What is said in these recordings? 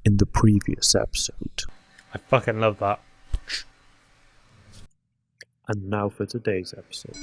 in the previous episode. I fucking love that. And now for today's episode.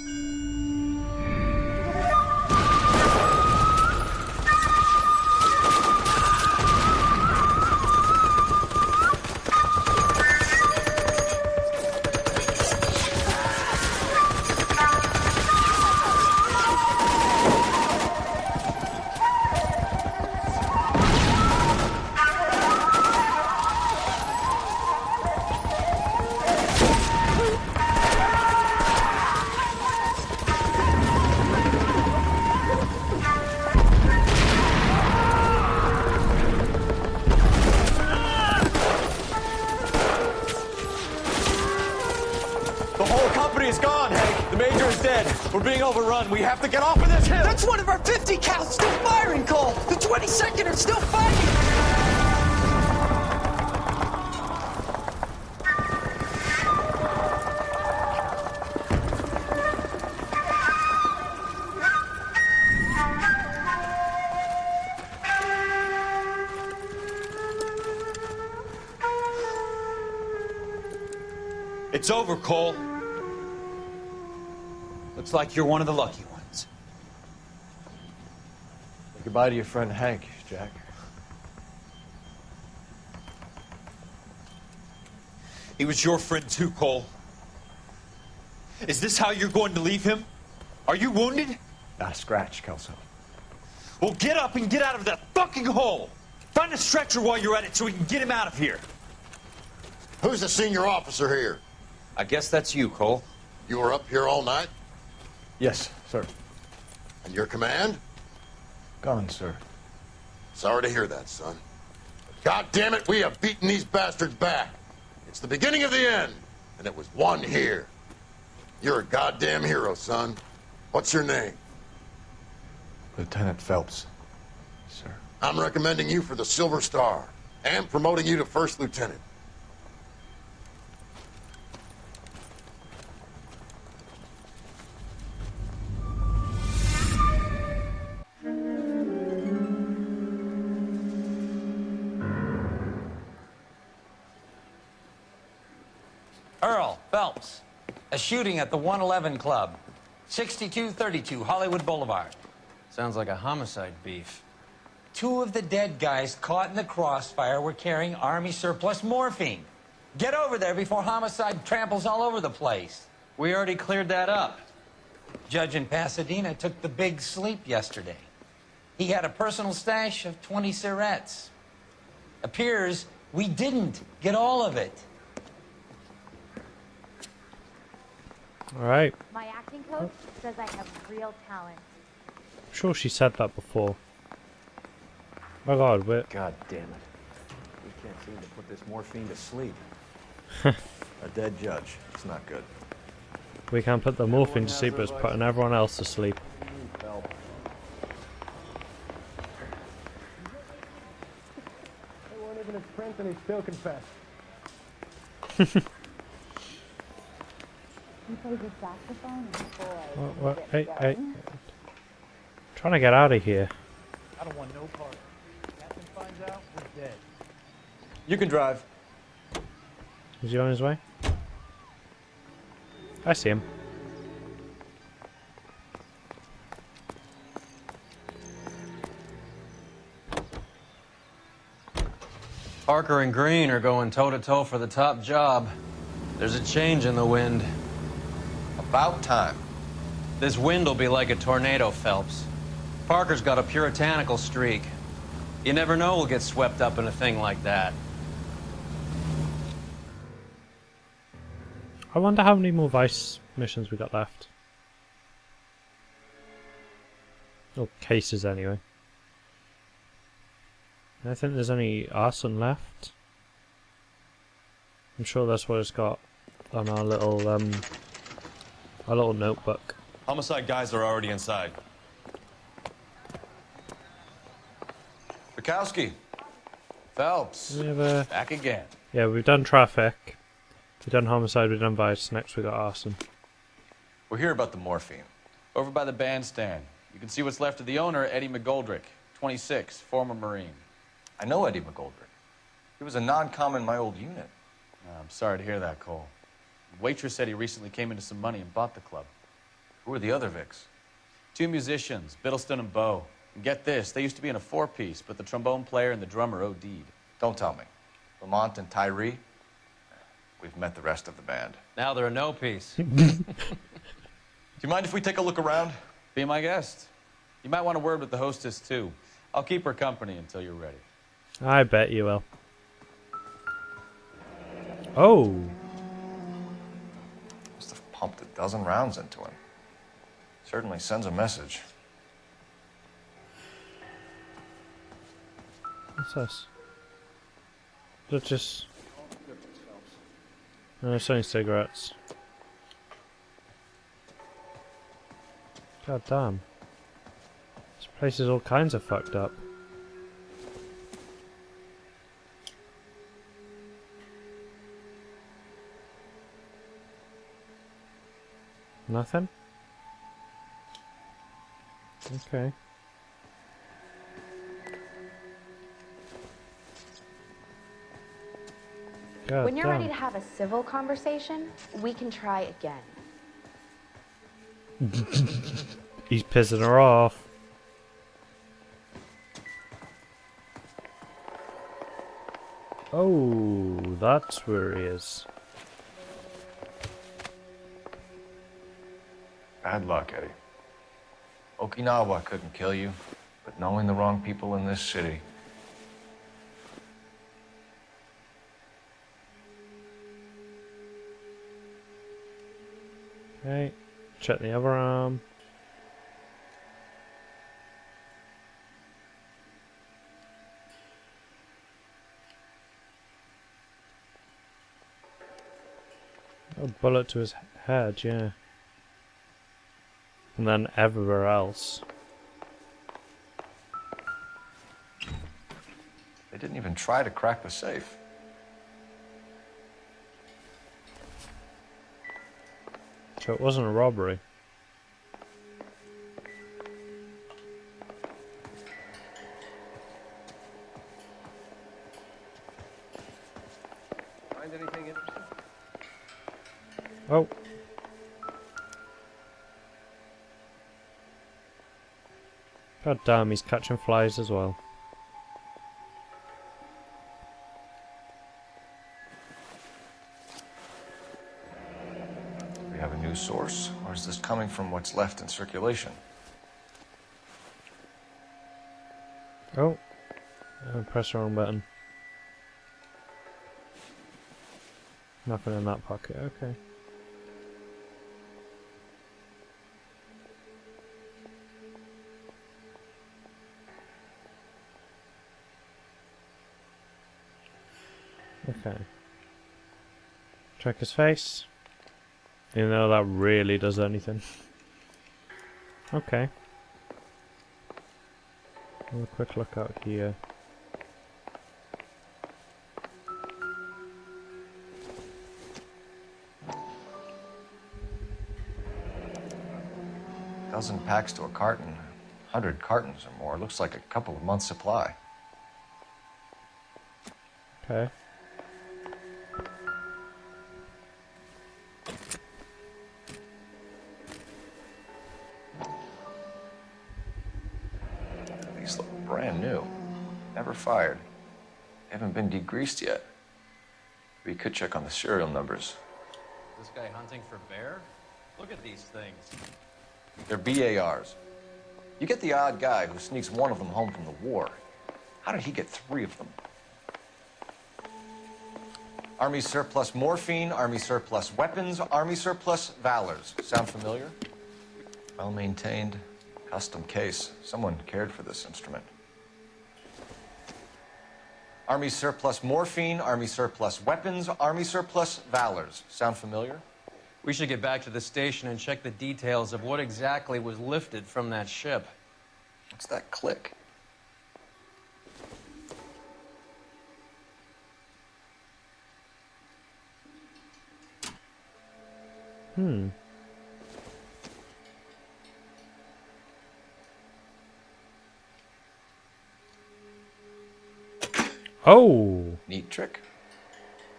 We're being overrun. We have to get off of this hill. That's one of our 50 cows still firing, Cole. The 22nd are still fighting. It's over, Cole. Looks like you're one of the lucky ones. Say goodbye to your friend Hank, Jack. He was your friend too, Cole. Is this how you're going to leave him? Are you wounded? Not a scratch, Kelso. Well, get up and get out of that fucking hole. Find a stretcher while you're at it so we can get him out of here. Who's the senior officer here? I guess that's you, Cole. You were up here all night? Yes, sir. And your command? Gone, sir. Sorry to hear that, son. God damn it, we have beaten these bastards back. It's the beginning of the end, and it was one here. You're a goddamn hero, son. What's your name? Lieutenant Phelps, sir. I'm recommending you for the Silver Star and promoting you to First Lieutenant. Earl Phelps, a shooting at the 111 Club, 6232 Hollywood Boulevard. Sounds like a homicide beef. Two of the dead guys caught in the crossfire were carrying Army surplus morphine. Get over there before homicide tramples all over the place. We already cleared that up. Judge in Pasadena took the big sleep yesterday. He had a personal stash of 20 cigarettes. Appears we didn't get all of it. All right. My acting coach says I have real talent. I'm sure she said that before. My God, we're... God damn it. We can't seem to put this morphine to sleep. A dead judge. It's not good. We can't put the morphine to sleep, but it's putting everyone else to sleep. They weren't even his prince and he still confessed. He plays the saxophone and boy. What? Hey, hey. Trying to get out of here. I don't want no part. Captain finds out, we're dead. You can drive. Is he on his way? I see him. Parker and Green are going toe-to-toe for the top job. There's a change in the wind. About time. This wind will be like a tornado, Phelps. Parker's got a puritanical streak. You never know we'll get swept up in a thing like that. I wonder how many more Vice missions we got left. Or cases, anyway. I think there's only arson left. I'm sure that's what it's got on our little notebook. Homicide guys are already inside. Bukowski. Phelps, We have a... back again. Yeah, we've done traffic. We've done homicide, we've done vice. Next we got arson. We're here about the morphine. Over by the bandstand. You can see what's left of the owner, Eddie McGoldrick, 26, former Marine. I know Eddie McGoldrick. He was a non-com in my old unit. I'm sorry to hear that, Cole. The waitress said he recently came into some money and bought the club. Who are the other Vics? 2 musicians, Biddleston and Bow. And get this, they used to be in a 4-piece, but the trombone player and the drummer OD'd. Don't tell me. Lamont and Tyree? We've met the rest of the band. Now they're a no-piece. Do you mind if we take a look around? Be my guest. You might want a word with the hostess, too. I'll keep her company until you're ready. I bet you will. Oh. Must have pumped a dozen rounds into him. Certainly sends a message. What's this? Is it just... No, it's only cigarettes. God damn. This place is all kinds of fucked up. Nothing? Okay. God When you're damn. ready to have a civil conversation, we can try again. He's pissing her off. Oh, that's where he is. Bad luck, Eddie. Okinawa couldn't kill you, but knowing the wrong people in this city. Okay, check the other arm. A bullet to his head, yeah. And then everywhere else. They didn't even try to crack the safe. So it wasn't a robbery. Find anything interesting? Oh. God damn, he's catching flies as well. Do we have a news source, or is this coming from what's left in circulation? Oh. Press the wrong button. Nothing in that pocket, okay. Okay. Check his face. Even though that really does anything. Okay. Have a quick look out here. Dozen packs to a carton, 100 cartons or more. Looks like a couple of months' supply. Okay. These look brand new. Never fired. They haven't been degreased yet. We could check on the serial numbers. This guy hunting for bear? Look at these things. They're BARs. You get the odd guy who sneaks one of them home from the war. How did he get 3 of them? Army surplus morphine, Army surplus weapons, Army surplus valors. Sound familiar? Well-maintained, custom case. Someone cared for this instrument. Army surplus morphine, Army surplus weapons, Army surplus valors. Sound familiar? We should get back to the station and check the details of what exactly was lifted from that ship. What's that click? Oh! Neat trick.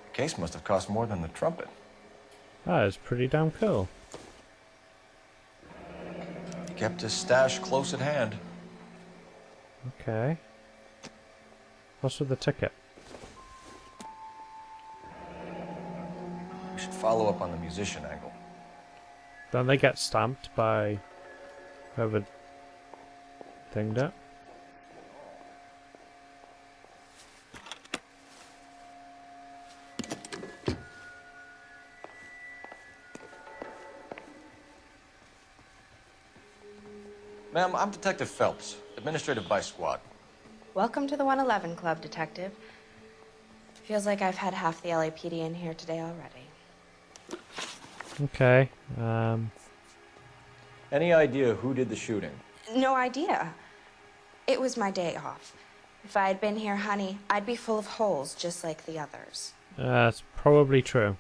The case must have cost more than the trumpet. That is pretty damn cool. He kept his stash close at hand. Okay. What's with the ticket? We should follow up on the musician angle. Don't they get stamped by whoever thinged it? Ma'am, I'm Detective Phelps, Administrative Vice Squad. Welcome to the 111 Club, Detective. Feels like I've had half the LAPD in here today already. Okay. Any idea who did the shooting? No idea. It was my day off. If I had been here, honey, I'd be full of holes just like the others. That's probably true.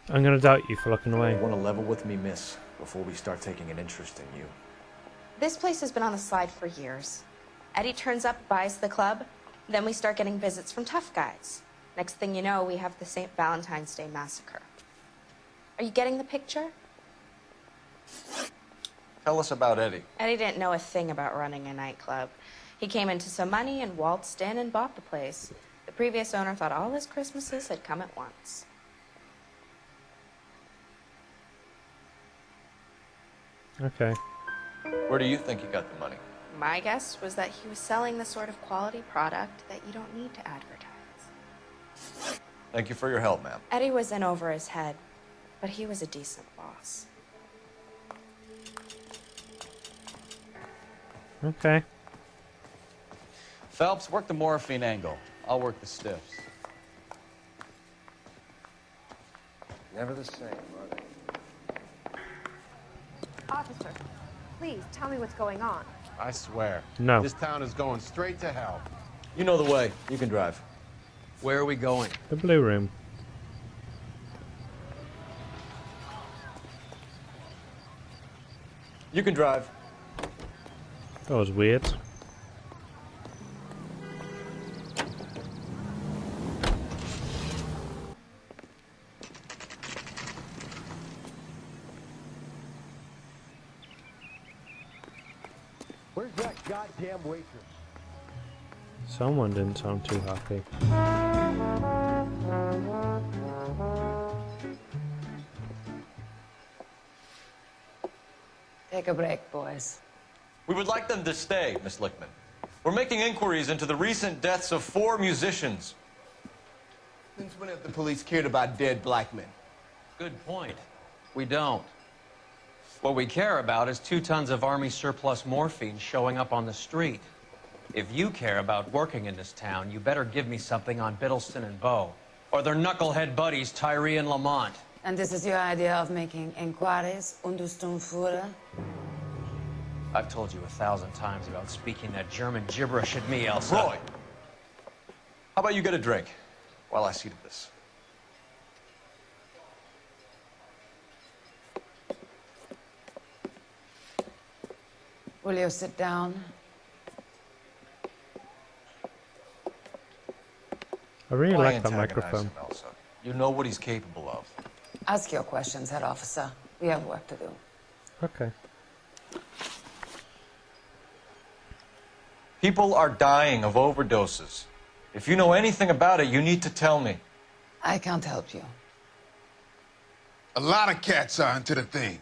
I'm gonna doubt you for looking away. You want to level with me, miss, before we start taking an interest in you. This place has been on the slide for years. Eddie turns up, buys the club, then we start getting visits from tough guys. Next thing you know, we have the St. Valentine's Day massacre. Are you getting the picture? Tell us about Eddie. Eddie didn't know a thing about running a nightclub. He came into some money and waltzed in and bought the place. The previous owner thought all his Christmases had come at once. Okay. Where do you think he got the money? My guess was that he was selling the sort of quality product that you don't need to advertise. Thank you for your help, ma'am. Eddie was in over his head, but he was a decent boss. Okay. Phelps, work the morphine angle. I'll work the stiffs. Never the same, are they? Officer, please tell me what's going on. I swear. No. This town is going straight to hell. You know the way. You can drive. Where are we going? The blue room. You can drive. That was weird. Where's that goddamn waitress? Someone didn't sound too happy. Take a break, boys. We would like them to stay, Miss Lickman. We're making inquiries into the recent deaths of 4 musicians. Since when have the police cared about dead black men? Good point. We don't. What we care about is 2 tons of Army surplus morphine showing up on the street. If you care about working in this town, you better give me something on Biddleston and Bow, or their knucklehead buddies Tyree and Lamont. And this is your idea of making inquiries, Untersturmführer? I've told you 1,000 times about speaking that German gibberish at me, Elsa. Roy, how about you get a drink while I see to this? Will you sit down? I really Why like that antagonize microphone. him, Elsa? You know what he's capable of. Ask your questions, head officer. We have work to do. Okay. People are dying of overdoses. If you know anything about it, you need to tell me. I can't help you. A lot of cats are into the thing.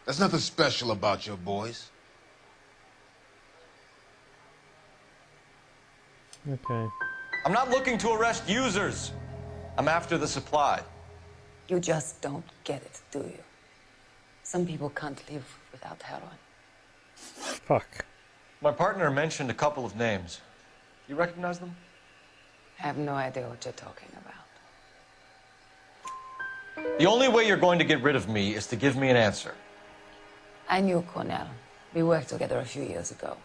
There's nothing special about your boys. Okay. I'm not looking to arrest users. I'm after the supply. You just don't get it, do you? Some people can't live without heroin. Fuck. My partner mentioned a couple of names. You recognize them? I have no idea what you're talking about. The only way you're going to get rid of me is to give me an answer. I knew Cornell. We worked together a few years ago.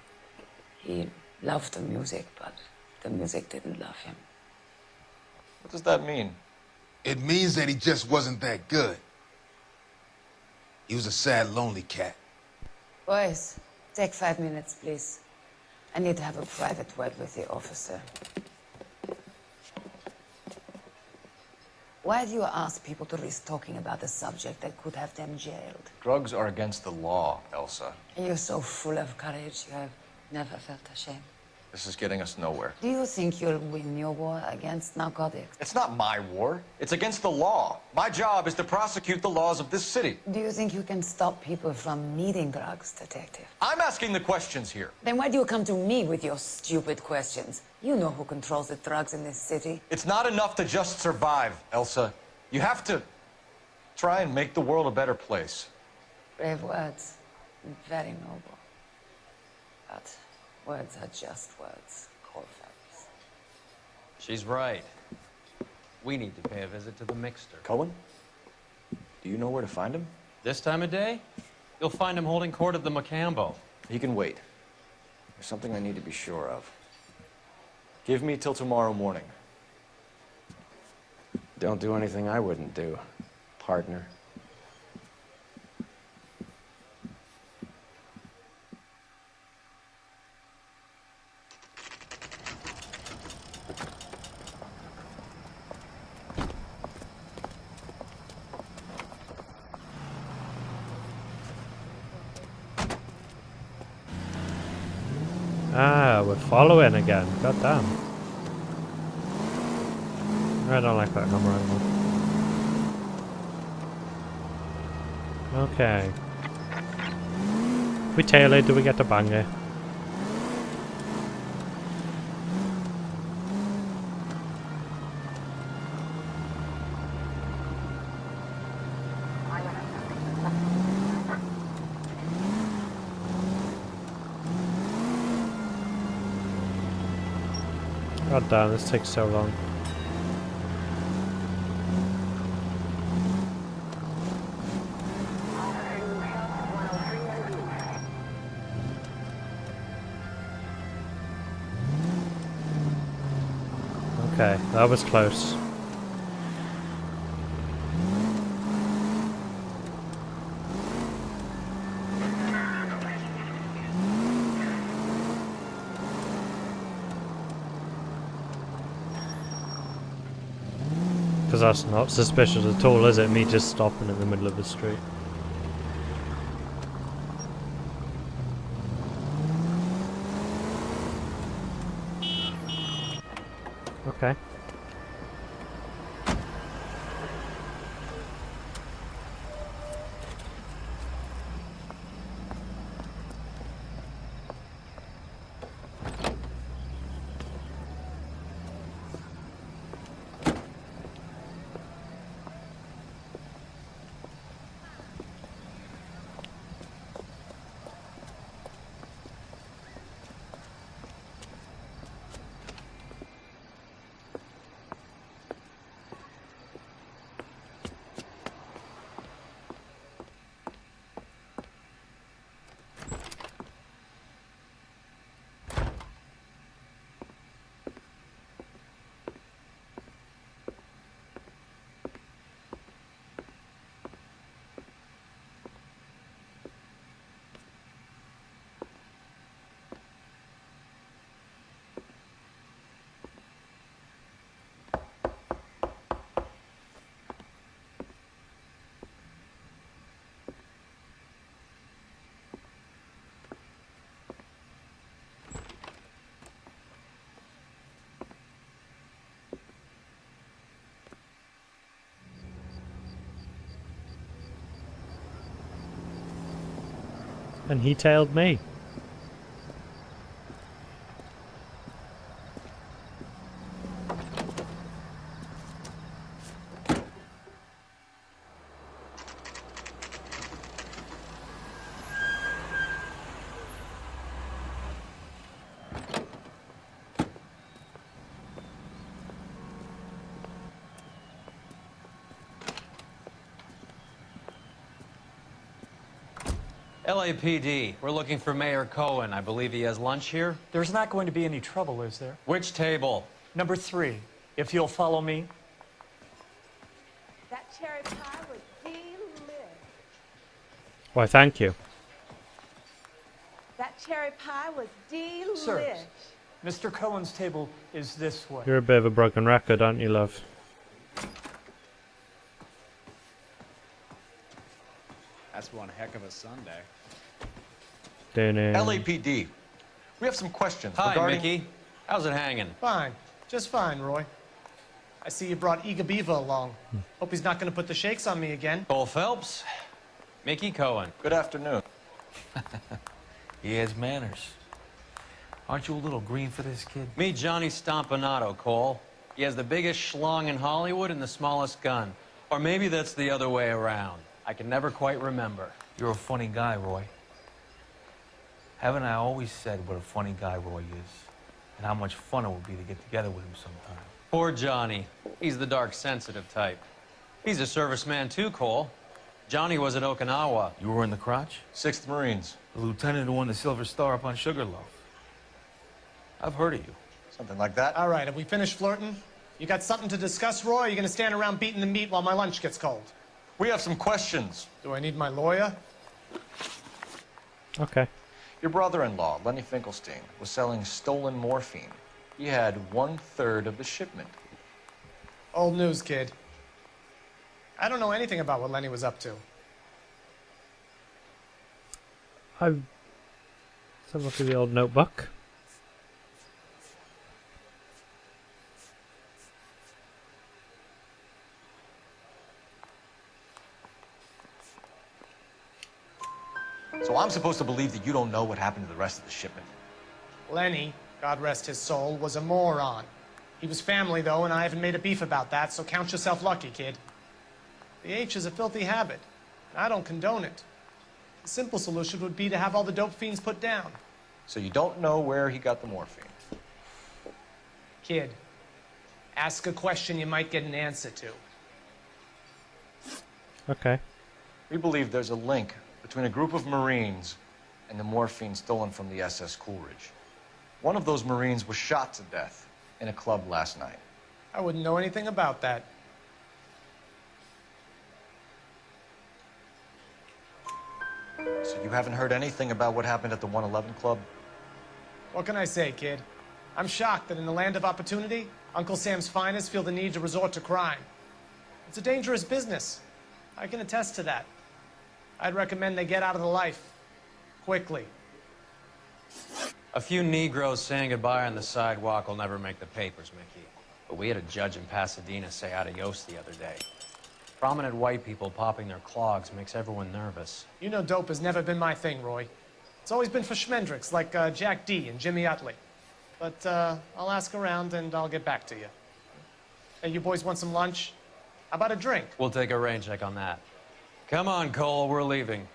He loved the music, but the music didn't love him. What does that mean? It means that he just wasn't that good. He was a sad, lonely cat. Boys, take 5 minutes, please. I need to have a private word with the officer. Why do you ask people to risk talking about a subject that could have them jailed? Drugs are against the law, Elsa. You're so full of courage, you have never felt ashamed. This is getting us nowhere. Do you think you'll win your war against narcotics? It's not my war. It's against the law. My job is to prosecute the laws of this city. Do you think you can stop people from needing drugs, Detective? I'm asking the questions here. Then why do you come to me with your stupid questions? You know who controls the drugs in this city. It's not enough to just survive, Elsa. You have to try and make the world a better place. Brave words. Very noble. But words are just words, Colfax. She's right. We need to pay a visit to the mixer. Cohen? Do you know where to find him? This time of day? You'll find him holding court at the Macambo. He can wait. There's something I need to be sure of. Give me till tomorrow morning. Don't do anything I wouldn't do, partner. Ah, we're following again. God damn. I don't like that camera angle. Okay. We tailored, do we get to bang it? God damn, this takes so long. Okay, that was close. Because that's not suspicious at all, is it? Me just stopping in the middle of the street. Okay. And he tailed me. LAPD, we're looking for Mayor Cohen. I believe he has lunch here. There's not going to be any trouble, is there? Which table? Number 3, if you'll follow me. That cherry pie was delicious. Why, thank you. That cherry pie was delish. Sir, Mr. Cohen's table is this way. You're a bit of a broken record, aren't you, love? That's one heck of a Sunday. LAPD. We have some questions Hi, regarding... Mickey. How's it hanging? Fine. Just fine, Roy. I see you brought Eager Beaver along. Hope he's not going to put the shakes on me again. Cole Phelps. Mickey Cohen. Good afternoon. He has manners. Aren't you a little green for this kid? Meet Johnny Stompanato, Cole. He has the biggest schlong in Hollywood and the smallest gun. Or maybe that's the other way around. I can never quite remember. You're a funny guy, Roy. Haven't I always said what a funny guy Roy is? And how much fun it would be to get together with him sometime. Poor Johnny. He's the dark, sensitive type. He's a serviceman too, Cole. Johnny was at Okinawa. You were in the crotch? 6th Marines. The lieutenant who won the Silver Star up on Sugarloaf. I've heard of you. Something like that. All right, have we finished flirting? You got something to discuss, Roy, or are you going to stand around beating the meat while my lunch gets cold? We have some questions. Do I need my lawyer? Okay. Your brother-in-law, Lenny Finkelstein, was selling stolen morphine. He had 1/3 of the shipment. Old news, kid. I don't know anything about what Lenny was up to. Let's have a look at the old notebook. So I'm supposed to believe that you don't know what happened to the rest of the shipment? Lenny, God rest his soul, was a moron. He was family, though, and I haven't made a beef about that, so count yourself lucky, kid. The H is a filthy habit, and I don't condone it. The simple solution would be to have all the dope fiends put down. So you don't know where he got the morphine? Kid, ask a question you might get an answer to. Okay. We believe there's a link between a group of Marines and the morphine stolen from the SS Coolidge. One of those Marines was shot to death in a club last night. I wouldn't know anything about that. So you haven't heard anything about what happened at the 111 Club? What can I say, kid? I'm shocked that in the land of opportunity, Uncle Sam's finest feel the need to resort to crime. It's a dangerous business. I can attest to that. I'd recommend they get out of the life. Quickly. A few Negroes saying goodbye on the sidewalk will never make the papers, Mickey. But we had a judge in Pasadena say adios the other day. Prominent white people popping their clogs makes everyone nervous. You know dope has never been my thing, Roy. It's always been for schmendricks like Jack D. and Jimmy Utley. But I'll ask around and I'll get back to you. Hey, you boys want some lunch? How about a drink? We'll take a rain check on that. Come on, Cole, we're leaving.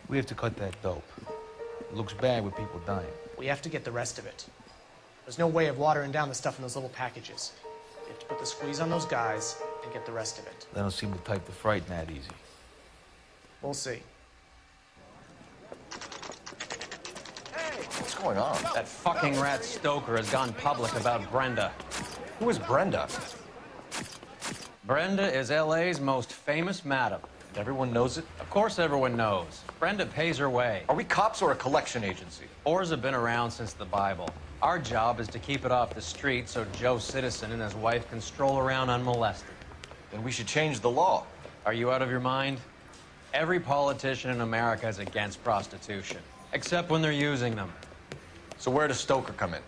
We have to cut that dope. It looks bad with people dying. We have to get the rest of it. There's no way of watering down the stuff in those little packages. You have to put the squeeze on those guys and get the rest of it. They don't seem the type to frighten that easy. We'll see. What's going on? That fucking rat Stoker has gone public about Brenda. Who is Brenda? Brenda is LA's most famous madam. Everyone knows it? Of course everyone knows. Brenda pays her way. Are we cops or a collection agency? Whores have been around since the Bible. Our job is to keep it off the street so Joe Citizen and his wife can stroll around unmolested. Then we should change the law. Are you out of your mind? Every politician in America is against prostitution, except when they're using them. So where does Stoker come in?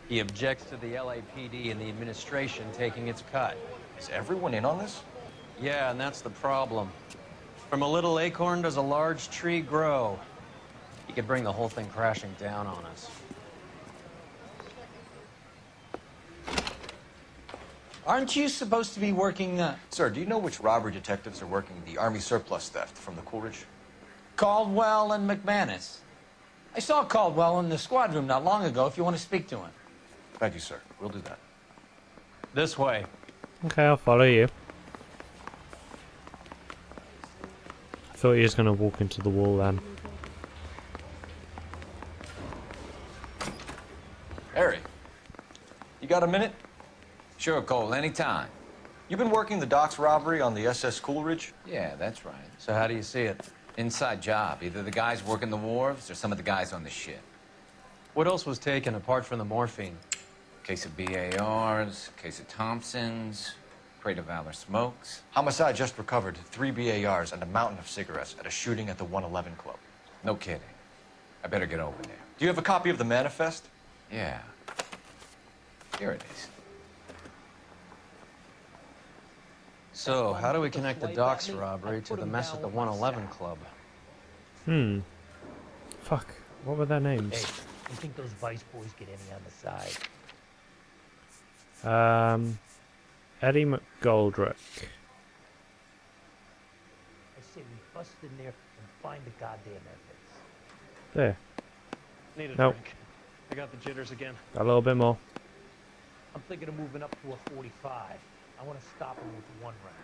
He objects to the LAPD and the administration taking its cut. Is everyone in on this? Yeah, and that's the problem. From a little acorn does a large tree grow. He could bring the whole thing crashing down on us. Aren't you supposed to be working, Sir, do you know which robbery detectives are working the Army surplus theft from the Coolidge? Caldwell and McManus? I saw Caldwell in the squad room not long ago if you want to speak to him. Thank you, sir. We'll do that. This way. Okay, I'll follow you. I thought he was going to walk into the wall then. Harry, you got a minute? Sure, Cole, anytime. You've been working the docks robbery on the SS Coolidge? Yeah, that's right. So how do you see it? Inside job. Either the guys working the wharves or some of the guys on the ship. What else was taken apart from the morphine? Case of BARs, case of Thompsons. Crate of Valor smokes. Homicide just recovered 3 BARs and a mountain of cigarettes at a shooting at the 111 Club. No kidding. I better get over there. Do you have a copy of the manifest? Yeah. Here it is. So, how do we connect the docks robbery to the mess at the 111 Club? Fuck. What were their names? Hey, you think those Vice boys get any on the side? Eddie McGoldrick. I say we bust in there and find the goddamn evidence. There. Need a Nope. drink. I got the jitters again. A little bit more. I'm thinking of moving up to a 45. I want to stop him with one round.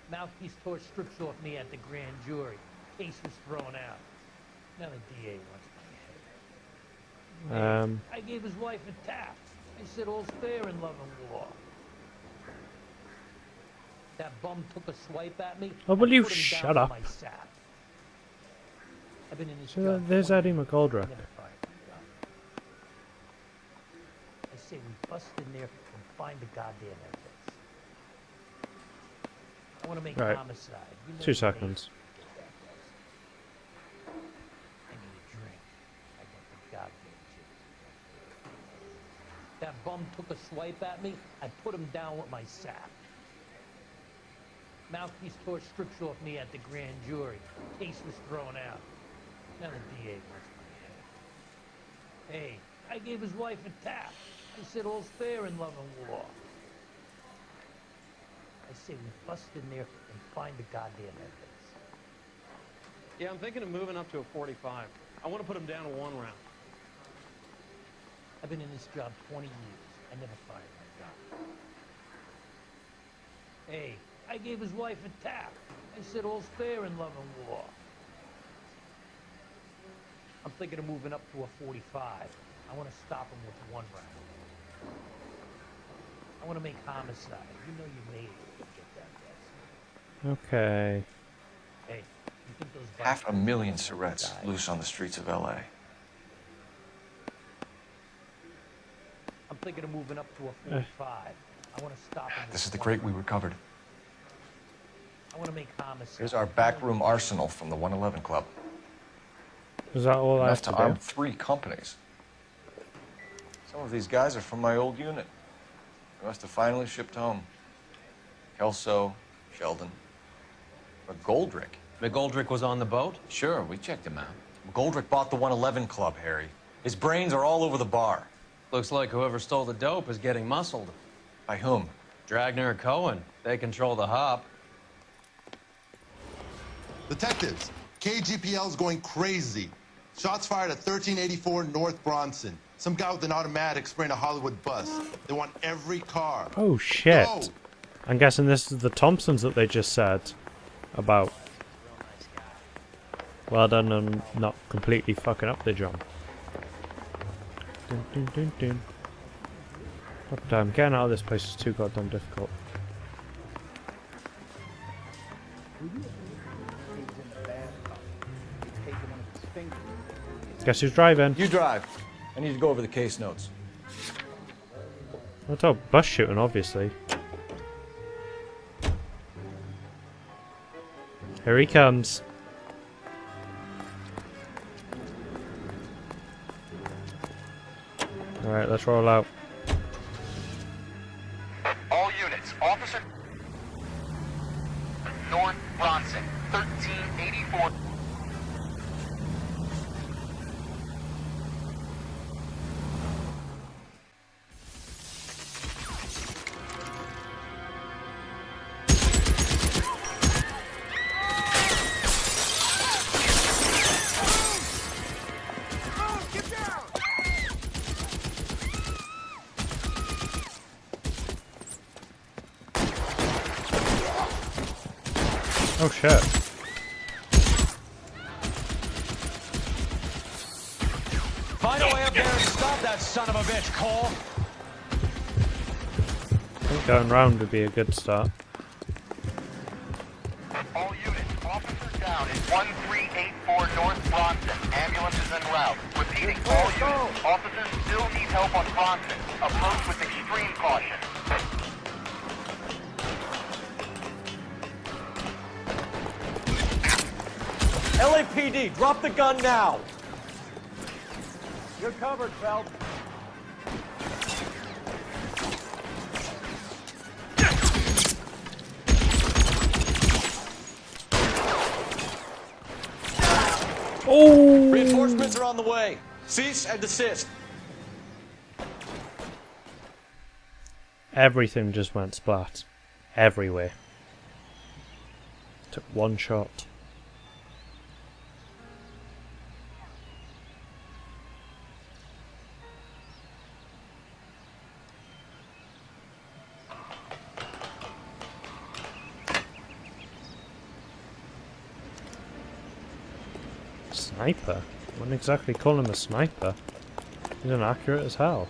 Mouthpiece torch strips off me at the grand jury. Case was thrown out. Now the DA wants my head. I gave his wife a tap. I said all's fair in love and war. That bum took a swipe at me. Oh, will I you put him shut down up? with my sap. I've been in this So job there's 20 Eddie years. McGoldrick. Never fired my gun. I say we bust in there and find the goddamn evidence. I want to make Right. homicide. You know 2 you seconds. made it. I need a drink. I got the goddamn jitters. That bum took a swipe at me. I put him down with my sap. Mouthpiece torch strips off me at the grand jury. Case was thrown out. Now the DA wants my head. Hey, I gave his wife a tap. I said all's fair in love and war. I say we bust in there and find the goddamn evidence. Yeah, I'm thinking of moving up to a 45. I want to put him down to 1 round. I've been in this job 20 years. I never fired my gun. Hey, I gave his wife a tap. I said all's fair in love and war. I'm thinking of moving up to a 45. I want to stop him with 1 round. I want to make homicide. You know you made it. Get that gas. Okay. Hey, you think those 500,000 cigarettes loose on the streets of LA. I'm thinking of moving up to a 45. I want to stop him. This is the crate we recovered. I want to make homicide. Here's our backroom arsenal from the 111 Club. Is that all I have Enough to to do? arm 3 companies. Some of these guys are from my old unit. They must have finally shipped home. Kelso, Sheldon, McGoldrick. McGoldrick was on the boat? Sure, we checked him out. McGoldrick bought the 111 Club, Harry. His brains are all over the bar. Looks like whoever stole the dope is getting muscled. By whom? Dragner or Cohen. They control the hop. Detectives, KGPL's going crazy. Shots fired at 1384 North Bronson. Some guy with an automatic spraying a Hollywood bus. They want every car. Oh shit. Go! I'm guessing this is the Thompsons that they just said about. Well done on not completely fucking up the job. Dun, dun, dun, dun. God damn, getting out of this place is too goddamn difficult. Guess who's driving? You drive. I need to go over the case notes. That's all bus shooting, obviously. Here he comes. Alright, let's roll out. All units, officer North Bronson, 1384. Oh shit. Find a way up there and stop that son of a bitch, Cole. I think going round would be a good start. All units, officer down in 1384 North Bronson. Ambulance is en route. Repeating, all units, officers still need help on Bronson. Approach with extreme caution. LAPD, drop the gun now! You're covered, Phelps. Oh! Reinforcements are on the way. Cease and desist. Everything just went splat. Everywhere. Took one shot. Sniper? Wouldn't exactly call him a sniper. He's inaccurate as hell.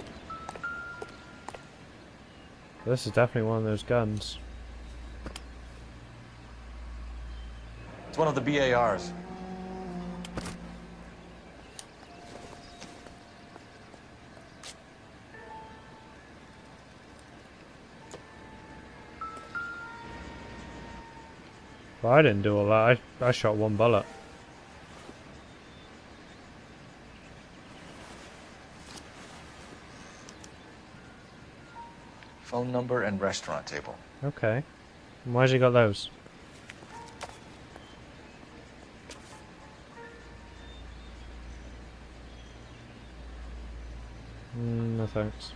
This is definitely one of those guns. It's one of the BARs. Well, I didn't do all that. I shot one bullet. Phone number and restaurant table. Okay. And why's he got those? No thanks.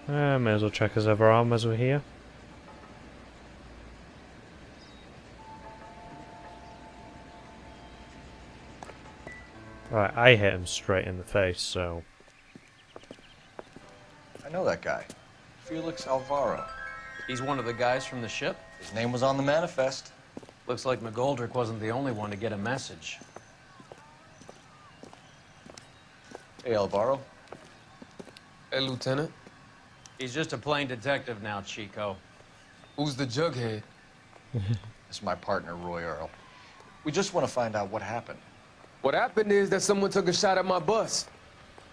May as well check his other arm as we're here. Right, I hit him straight in the face, so... I know that guy. Felix Alvaro. He's one of the guys from the ship? His name was on the manifest. Looks like McGoldrick wasn't the only one to get a message. Hey, Alvaro. Hey, Lieutenant. He's just a plain detective now, Chico. Who's the jughead? This is my partner, Roy Earl. We just want to find out what happened. What happened is that someone took a shot at my bus.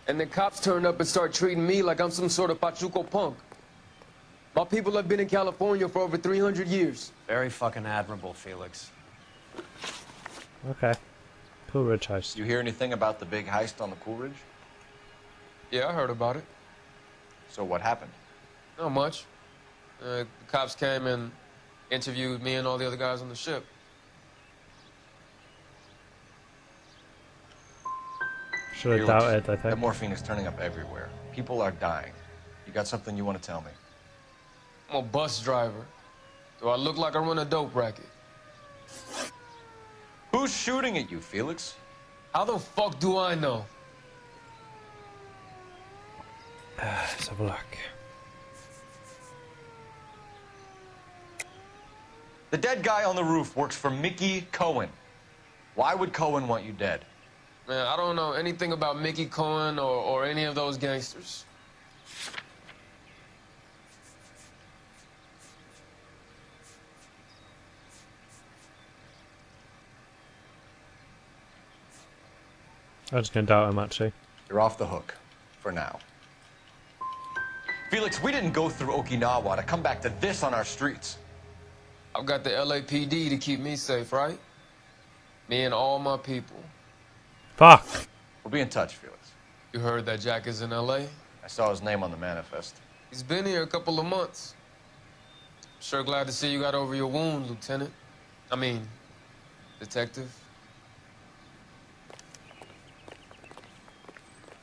And the cops turned up and started treating me like I'm some sort of Pachuco punk. My people have been in California for over 300 years. Very fucking admirable, Felix. Okay. Cool Ridge heist. You hear anything about the big heist on the Cool Ridge? Yeah, I heard about it. So what happened? Not much. The cops came and interviewed me and all the other guys on the ship. Should have doubted, I think. That morphine is turning up everywhere. People are dying. You got something you want to tell me? I'm a bus driver. Do I look like I run a dope racket? Who's shooting at you, Felix? How the fuck do I know? Let's have a look. The dead guy on the roof works for Mickey Cohen. Why would Cohen want you dead? Man, I don't know anything about Mickey Cohen or any of those gangsters. I'm just gonna doubt him, actually. You're off the hook. For now. Felix, we didn't go through Okinawa to come back to this on our streets. I've got the LAPD to keep me safe, right? Me and all my people. Fuck! We'll be in touch, Felix. You heard that Jack is in LA? I saw his name on the manifest. He's been here a couple of months. Sure glad to see you got over your wound, Lieutenant. I mean, Detective.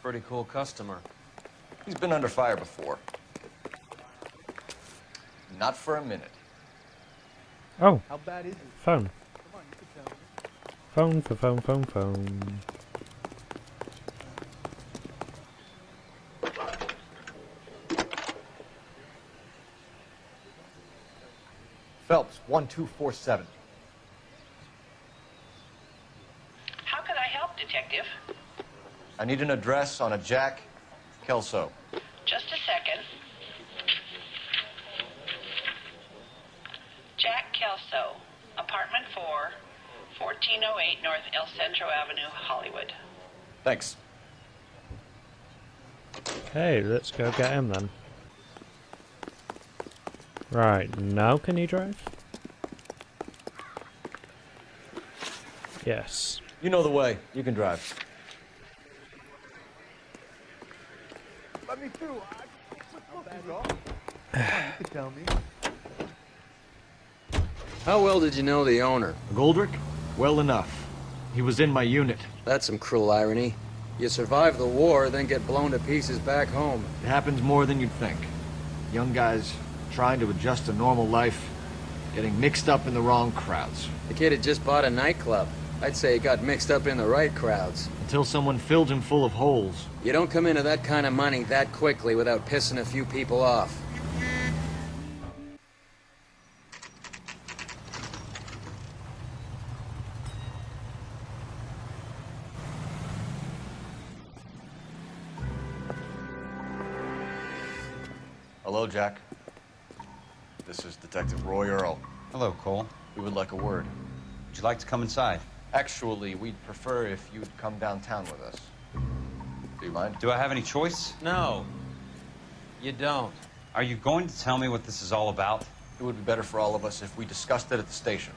Pretty cool customer. He's been under fire before. Not for a minute. Oh. How bad is it? Phone. Come on, you can tell me. Phone. Phelps, 1247. How can I help, Detective? I need an address on a Jack Kelso. Just a second. Jack Kelso, apartment 4, 1408 North El Centro Avenue, Hollywood. Thanks. Okay, let's go get him then. Right, now can you drive? Yes. You know the way. You can drive. Let me through. You can tell me. How well did you know the owner? Goldrick? Well enough. He was in my unit. That's some cruel irony. You survive the war, then get blown to pieces back home. It happens more than you'd think. Young guys trying to adjust to normal life, getting mixed up in the wrong crowds. The kid had just bought a nightclub. I'd say he got mixed up in the right crowds. Until someone filled him full of holes. You don't come into that kind of money that quickly without pissing a few people off. Hello, Jack. This is Detective Roy Earl. Hello, Cole. We would like a word. Would you like to come inside? Actually, we'd prefer if you'd come downtown with us. Do you mind? Do I have any choice? No, you don't. Are you going to tell me what this is all about? It would be better for all of us if we discussed it at the station.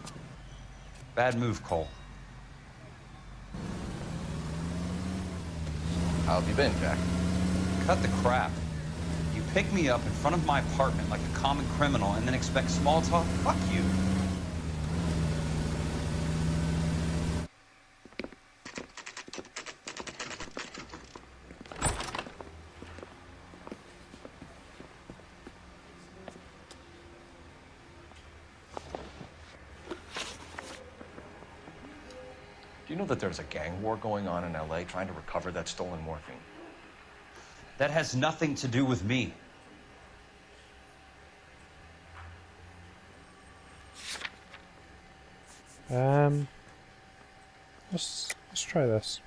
Bad move, Cole. How have you been, Jack? Cut the crap. You pick me up in front of my apartment like a common criminal and then expect small talk? Fuck you. Do you know that there's a gang war going on in LA trying to recover that stolen morphine? That has nothing to do with me. Let's try this.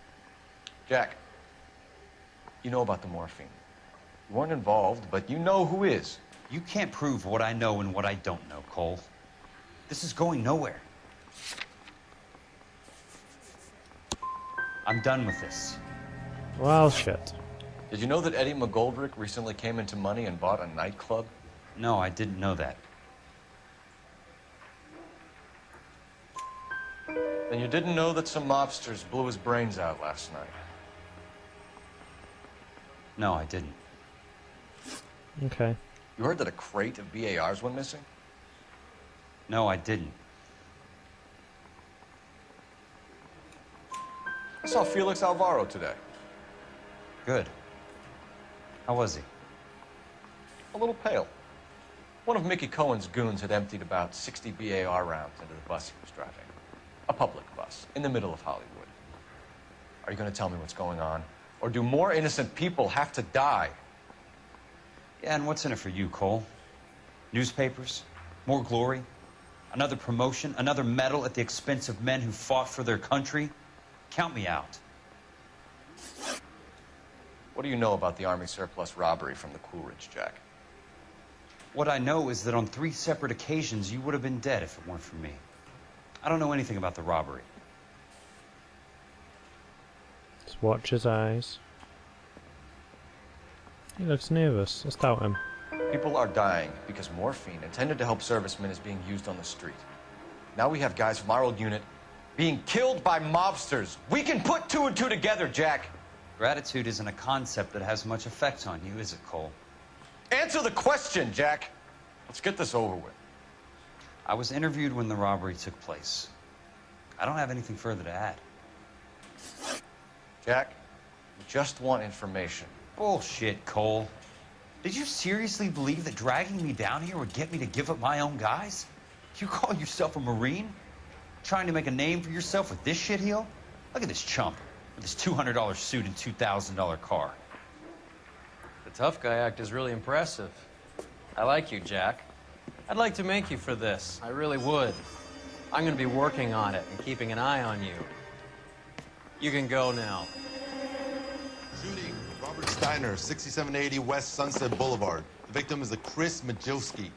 Jack, you know about the morphine. You weren't involved, but you know who is. You can't prove what I know and what I don't know, Cole. This is going nowhere. I'm done with this. Well, shit. Did you know that Eddie McGoldrick recently came into money and bought a nightclub? No, I didn't know that. Then you didn't know that some mobsters blew his brains out last night? No, I didn't. Okay. You heard that a crate of BARs went missing? No, I didn't. I saw Felix Alvaro today. Good. How was he? A little pale. One of Mickey Cohen's goons had emptied about 60 BAR rounds into the bus he was driving. A public bus, in the middle of Hollywood. Are you going to tell me what's going on? Or do more innocent people have to die? Yeah, and what's in it for you, Cole? Newspapers? More glory? Another promotion? Another medal at the expense of men who fought for their country? Count me out. What do you know about the Army surplus robbery from the Coolidge, Jack? What I know is that on 3 separate occasions, you would have been dead if it weren't for me. I don't know anything about the robbery. Just watch his eyes. He looks nervous. Let's doubt him. People are dying because morphine intended to help servicemen is being used on the street. Now we have guys from our old unit being killed by mobsters. We can put 2 and 2 together, Jack. Gratitude isn't a concept that has much effect on you, is it, Cole? Answer the question, Jack. Let's get this over with. I was interviewed when the robbery took place. I don't have anything further to add. Jack, we just want information. Bullshit, Cole. Did you seriously believe that dragging me down here would get me to give up my own guys? You call yourself a Marine? Trying to make a name for yourself with this shitheel? Look at this chump with his $200 suit and $2,000 car. The tough guy act is really impressive. I like you, Jack. I'd like to make you for this. I really would. I'm going to be working on it and keeping an eye on you. You can go now. Shooting. Robert Steiner, 6780 West Sunset Boulevard. The victim is a Chris Majowski.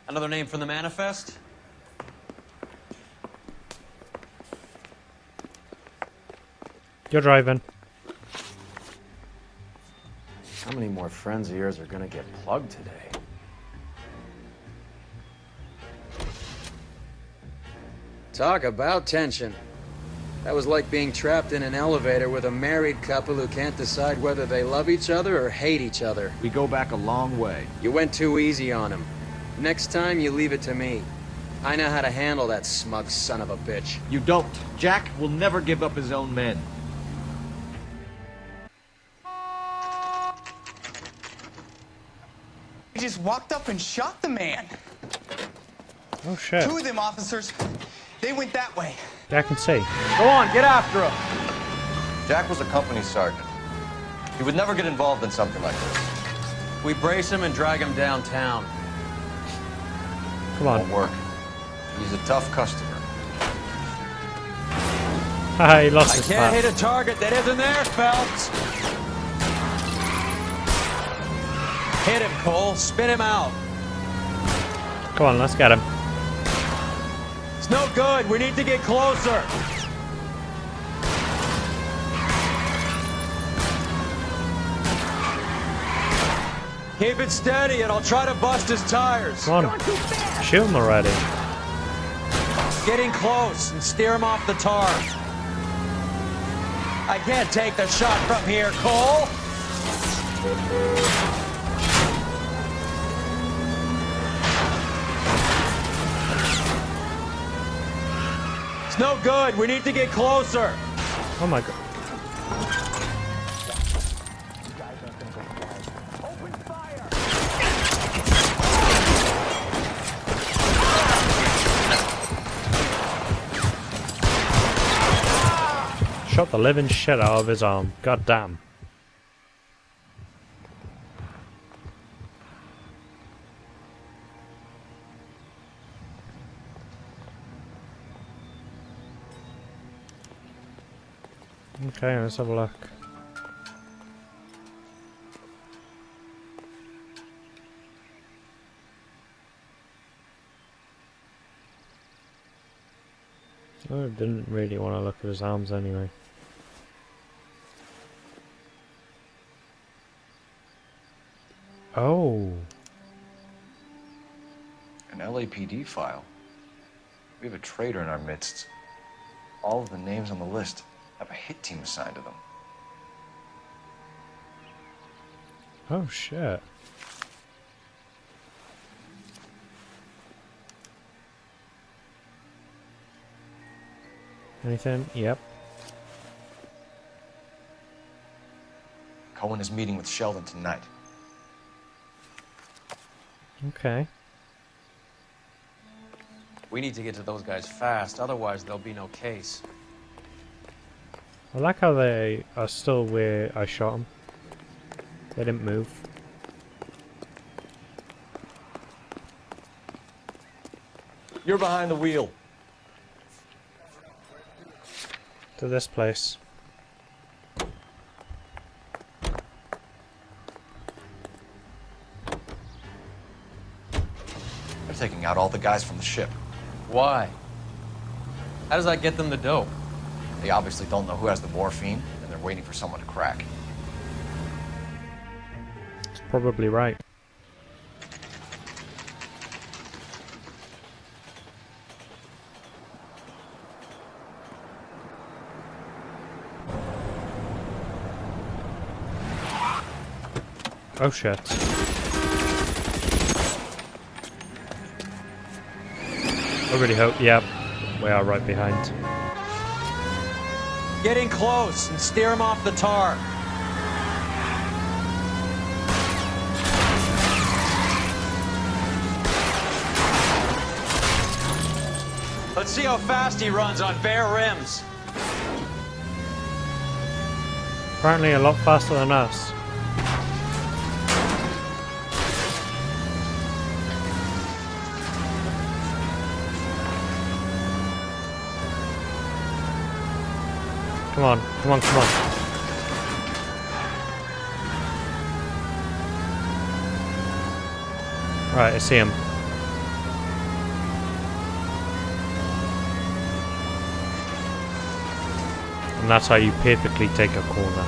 Another name from the manifest? You're driving. How many more friends of yours are gonna get plugged today? Talk about tension. That was like being trapped in an elevator with a married couple who can't decide whether they love each other or hate each other. We go back a long way. You went too easy on him. Next time, you leave it to me. I know how to handle that smug son of a bitch. You don't. Jack will never give up his own men. He just walked up and shot the man. Oh shit. 2 of them officers, they went that way. Yeah, I can see. Go on, get after him. Jack was a company sergeant. He would never get involved in something like this. We brace him and drag him downtown. Come on. Won't work. He's a tough customer. Haha, he lost I his can't bat. hit a target that isn't there, Phelps. Hit him, Cole. Spin him out. Come on, let's get him. It's no good. We need to get closer. Keep it steady and I'll try to bust his tires. Come on. Shoot him already. Getting close and steer him off the tar. I can't take the shot from here, Cole. It's no good. We need to get closer. Oh my god. Shot the living shit out of his arm. God damn. Okay, let's have a look. I didn't really want to look at his arms anyway. Oh. An LAPD file. We have a traitor in our midst. All of the names on the list have a hit team assigned to them. Oh shit. Anything? Yep. Cohen is meeting with Sheldon tonight. Okay. We need to get to those guys fast, otherwise there'll be no case. I like how they are still where I shot them. They didn't move. You're behind the wheel. To this place. They're taking out all the guys from the ship. Why? How does that get them the dope? They obviously don't know who has the morphine, and they're waiting for someone to crack. It's probably right. Oh shit. I really hope, yeah, we are right behind. Getting close and steer him off the tar. Let's see how fast he runs on bare rims. Apparently a lot faster than us. Come on, come on, come on. Right, I see him. And that's how you perfectly take a corner.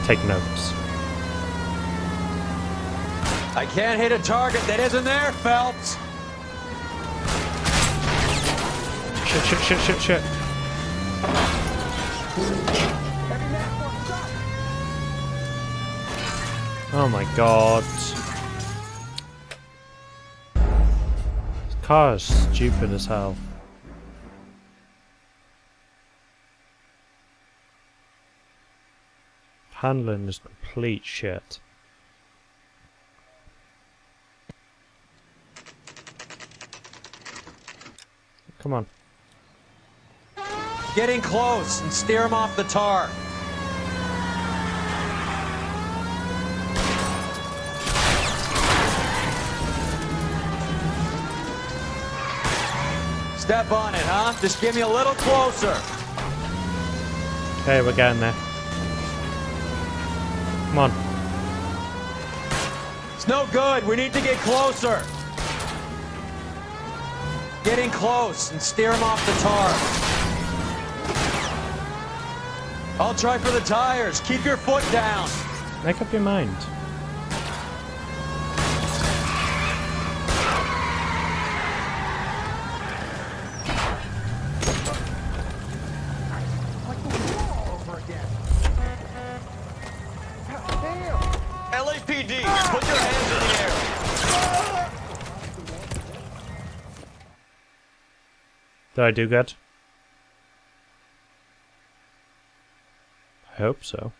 Take notes. I can't hit a target that isn't there, Phelps. Shit. Oh my god. This car is stupid as hell. Handling is complete shit. Come on. Get in close and steer him off the tar. Step on it, huh? Just get me a little closer. Okay, we're getting there. Come on. It's no good. We need to get closer. Get in close and steer him off the tar. I'll try for the tires. Keep your foot down. Make up your mind. LAPD, put your hands in the air. Did I do good? I hope so.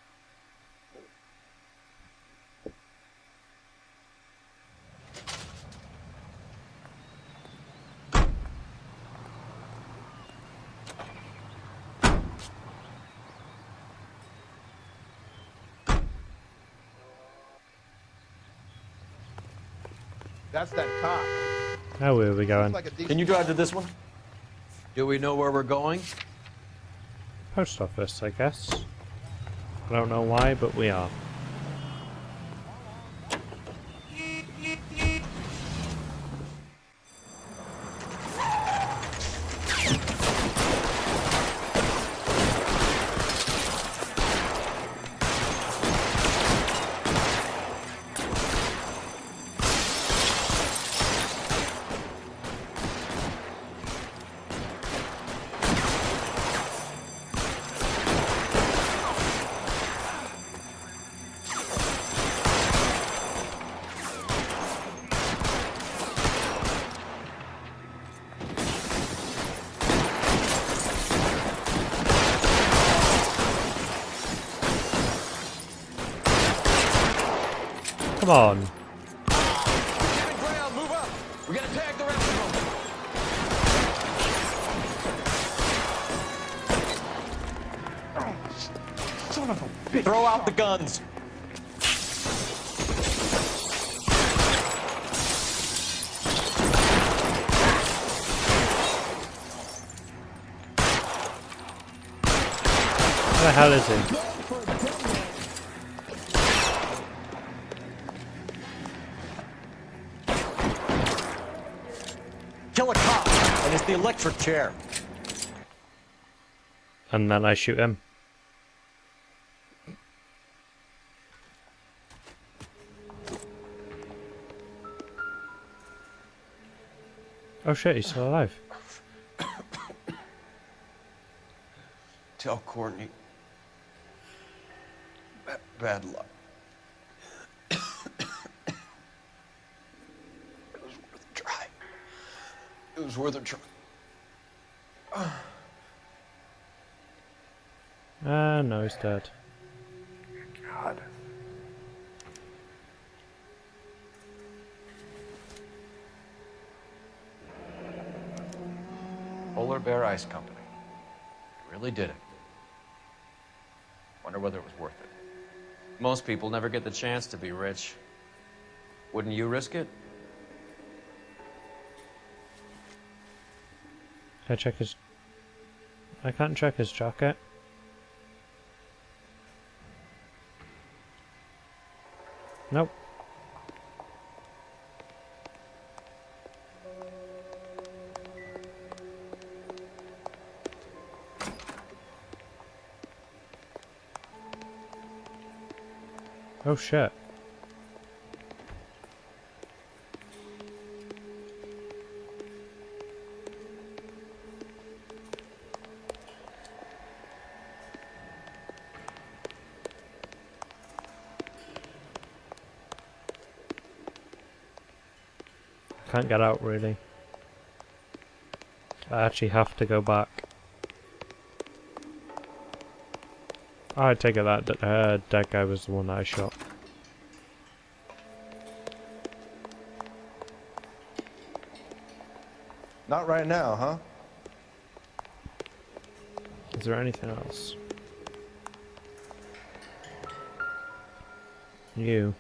That's that cop. How are we going? Can you drive to this one? Do we know where we're going? Post office, I guess. I don't know why, but we are. Come on. Move up. We gotta tag the rest of them. Son of a bitch. Throw out the guns. Where the hell is he? Kill a cop, and it's the electric chair. And then I shoot him. Oh shit, he's still alive. Tell Courtney. Bad luck. It was worth a try. It was worth a try. No, he's dead. God. Polar Bear Ice Company. You really did it. Wonder whether it was worth it. Most people never get the chance to be rich. Wouldn't you risk it? Can I check his... I can't check his jacket. Nope. Oh shit. can't get out really. I actually have to go back. I take it that guy was the one that I shot. Not right now, huh? Is there anything else? You.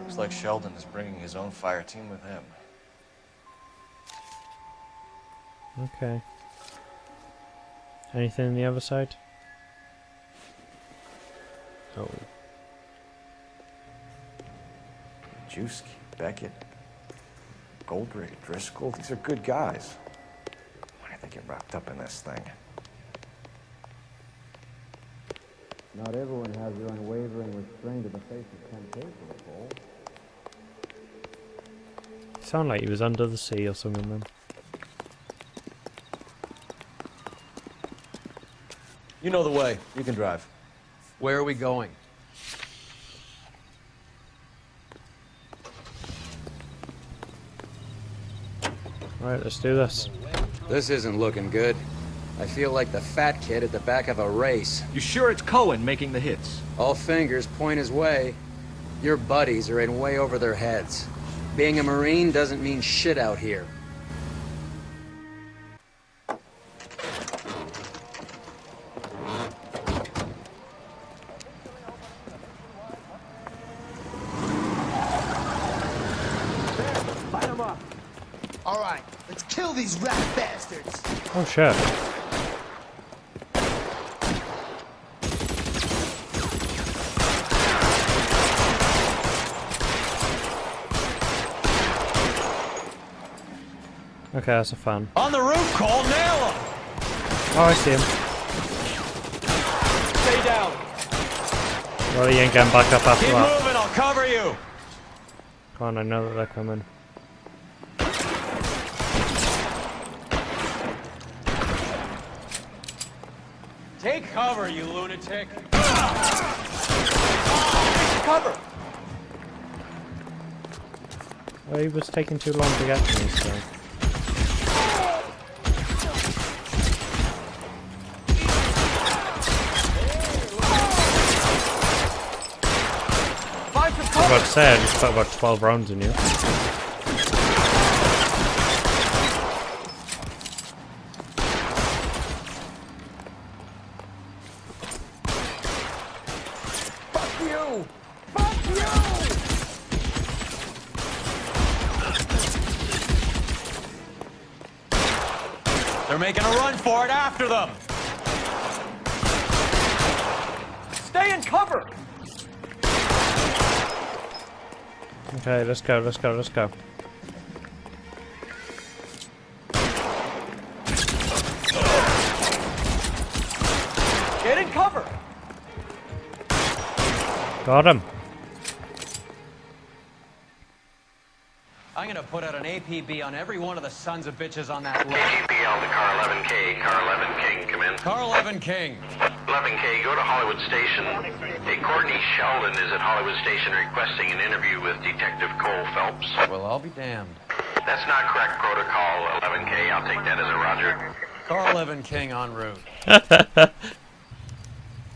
Looks like Sheldon is bringing his own fire team with him. Okay. Anything on the other side? Oh. Juski, Beckett, Goldrig, Driscoll, these are good guys. Why did they get wrapped up in this thing? Not everyone has your unwavering restraint in the face of temptation, Paul. Sound like he was under the sea or something then. You know the way. You can drive. Where are we going? Alright, let's do this. This isn't looking good. I feel like the fat kid at the back of a race. You sure it's Cohen making the hits? All fingers point his way. Your buddies are in way over their heads. Being a Marine doesn't mean shit out here. All right, let's kill these rat bastards. Oh shit. Okay, that's a fan. On the roof, Cole, nail him! Oh, I see him. Stay down. Well, he ain't getting back up after Keep that. moving, I'll cover you. Come on, I know that they're coming. Take cover, you lunatic. Cover. Well, he was taking too long to get to me, so... I was about to say, I just put about 12 rounds in you. Fuck you! Fuck you! They're making a run for it after them. Stay in cover. Okay, let's go, let's go, let's go. Get in cover. Got him. I'm gonna put out an APB on every one of the sons of bitches on that list. KGPL to car 11K. Car 11 King, come in. Car 11 King. 11K, go to Hollywood Station. Hey, Courtney Sheldon is at Hollywood Station requesting an interview with Detective Cole Phelps. Well, I'll be damned. That's not correct protocol, 11K. I'll take that as a roger. Car 11 King en route.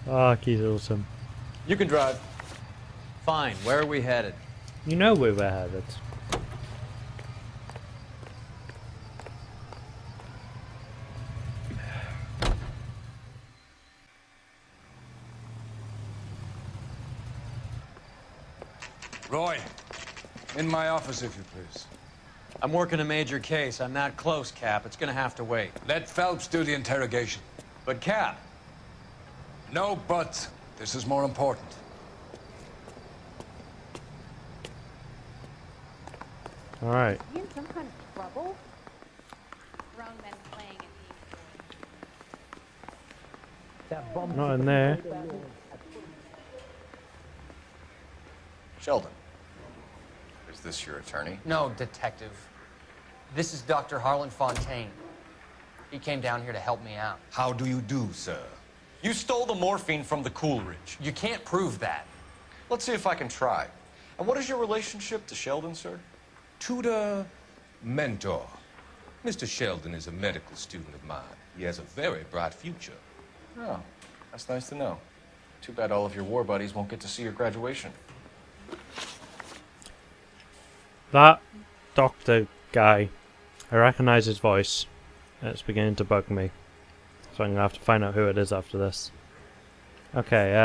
Ah, he's awesome. You can drive. Fine, where are we headed? You know where we're headed. Roy, in my office, if you please. I'm working a major case. I'm not close, Cap. It's gonna have to wait. Let Phelps do the interrogation. But, Cap. No buts. This is more important. Alright. You in some kind of trouble? Grown men playing at being Not in there. Sheldon, is this your attorney? No, detective. This is Dr. Harlan Fontaine. He came down here to help me out. How do you do, sir? You stole the morphine from the Coolidge. You can't prove that. Let's see if I can try. And what is your relationship to Sheldon, sir? Tutor, mentor. Mr. Sheldon is a medical student of mine. He has a very bright future. Oh, that's nice to know. Too bad all of your war buddies won't get to see your graduation. That doctor guy, I recognize his voice. It's beginning to bug me. So I'm going to have to find out who it is after this. Okay,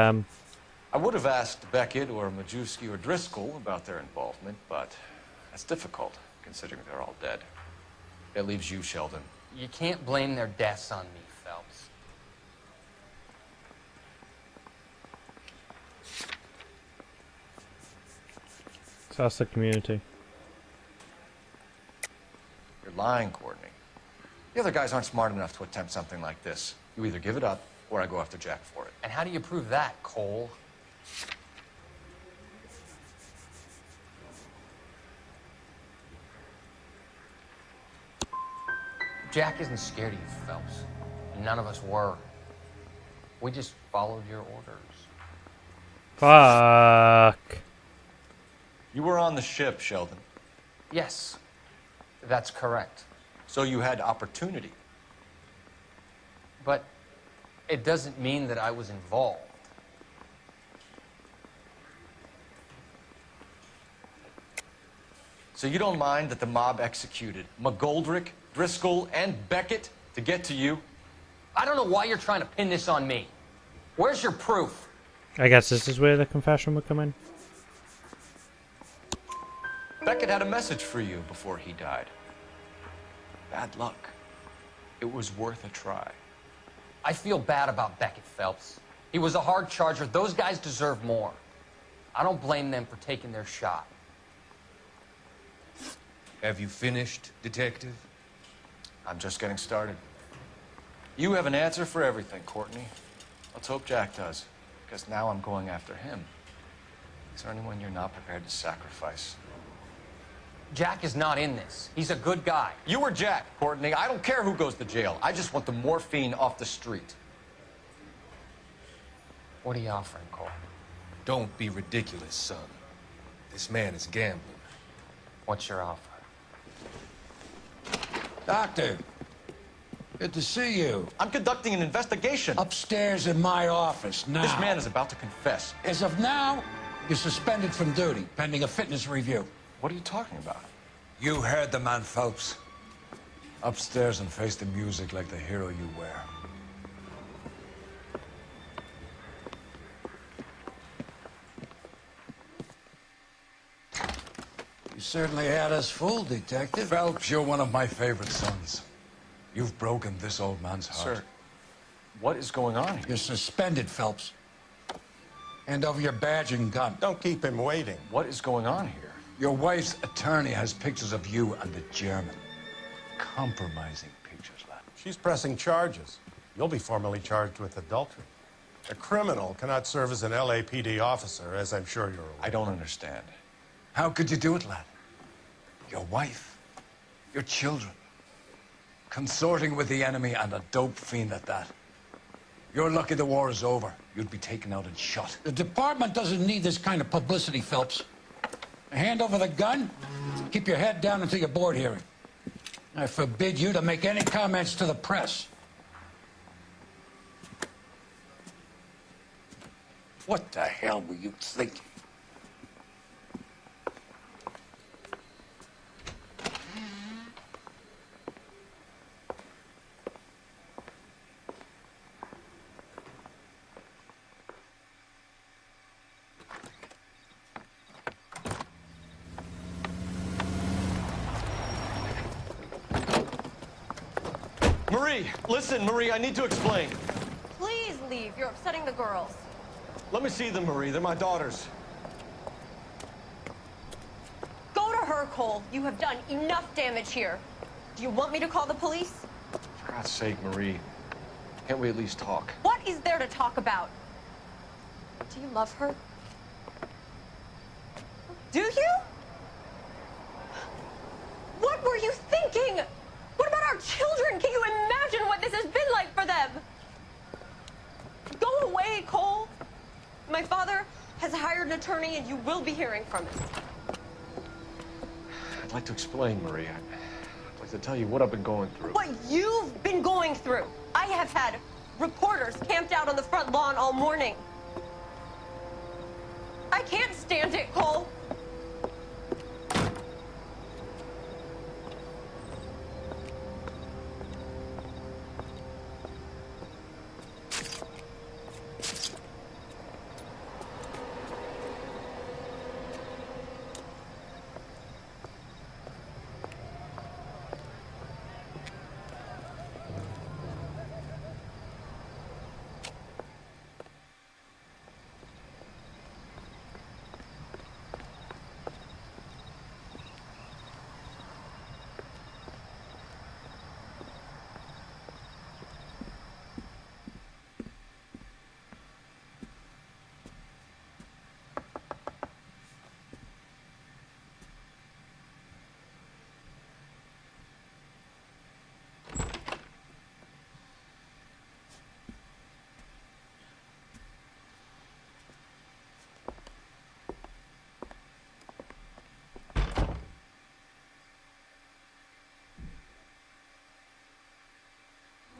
I would have asked Beckett or Majewski or Driscoll about their involvement, but that's difficult, considering they're all dead. That leaves you, Sheldon. You can't blame their deaths on me, Phelps. so that's the community. You're lying, Courtney. The other guys aren't smart enough to attempt something like this. You either give it up, or I go after Jack for it. And how do you prove that, Cole? Jack isn't scared of you, Phelps. None of us were. We just followed your orders. Fuck. You were on the ship, Sheldon. Yes, that's correct. So you had opportunity. But it doesn't mean that I was involved. So you don't mind that the mob executed McGoldrick, Driscoll, and Beckett to get to you? I don't know why you're trying to pin this on me. Where's your proof? I guess this is where the confession would come in. Beckett had a message for you before he died. Bad luck. It was worth a try. I feel bad about Beckett, Phelps. He was a hard charger. Those guys deserve more. I don't blame them for taking their shot. Have you finished, Detective? I'm just getting started. You have an answer for everything, Courtney. Let's hope Jack does, because now I'm going after him. Is there anyone you're not prepared to sacrifice? Jack is not in this. He's a good guy. You or Jack, Courtney. I don't care who goes to jail. I just want the morphine off the street. What are you offering, Cole? Don't be ridiculous, son. This man is gambling. What's your offer? Doctor, good to see you. I'm conducting an investigation. Upstairs in my office now. This man is about to confess. As of now, you're suspended from duty, pending a fitness review. What are you talking about? You heard the man, Phelps. Upstairs and face the music like the hero you were. You certainly had us fooled, Detective. Phelps, you're one of my favorite sons. You've broken this old man's heart. Sir, what is going on here? You're suspended, Phelps. Hand over your badge and gun. Don't keep him waiting. What is going on here? Your wife's attorney has pictures of you and the German. Compromising pictures, lad. She's pressing charges. You'll be formally charged with adultery. A criminal cannot serve as an LAPD officer, as I'm sure you're aware. I don't understand. How could you do it, lad? Your wife, your children, consorting with the enemy and a dope fiend at that. You're lucky the war is over. You'd be taken out and shot. The department doesn't need this kind of publicity, Phelps. Hand over the gun, keep your head down until your board hearing. I forbid you to make any comments to the press. What the hell were you thinking? Marie, listen, Marie, I need to explain. Please leave. You're upsetting the girls. Let me see them, Marie. They're my daughters. Go to her, Cole. You have done enough damage here. Do you want me to call the police? For God's sake, Marie. Can't we at least talk? What is there to talk about? Do you love her? Do you? What were you thinking? What about our children? Can you imagine what this has been like for them? will be hearing from him. I'd like to explain, Marie. I'd like to tell you what I've been going through. What you've been going through. I have had reporters camped out on the front lawn all morning. I can't stand it, Cole.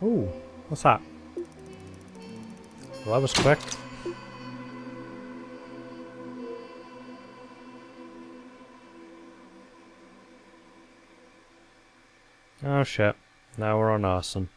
Ooh, what's that? Well, that was quick. Oh shit, now we're on arson.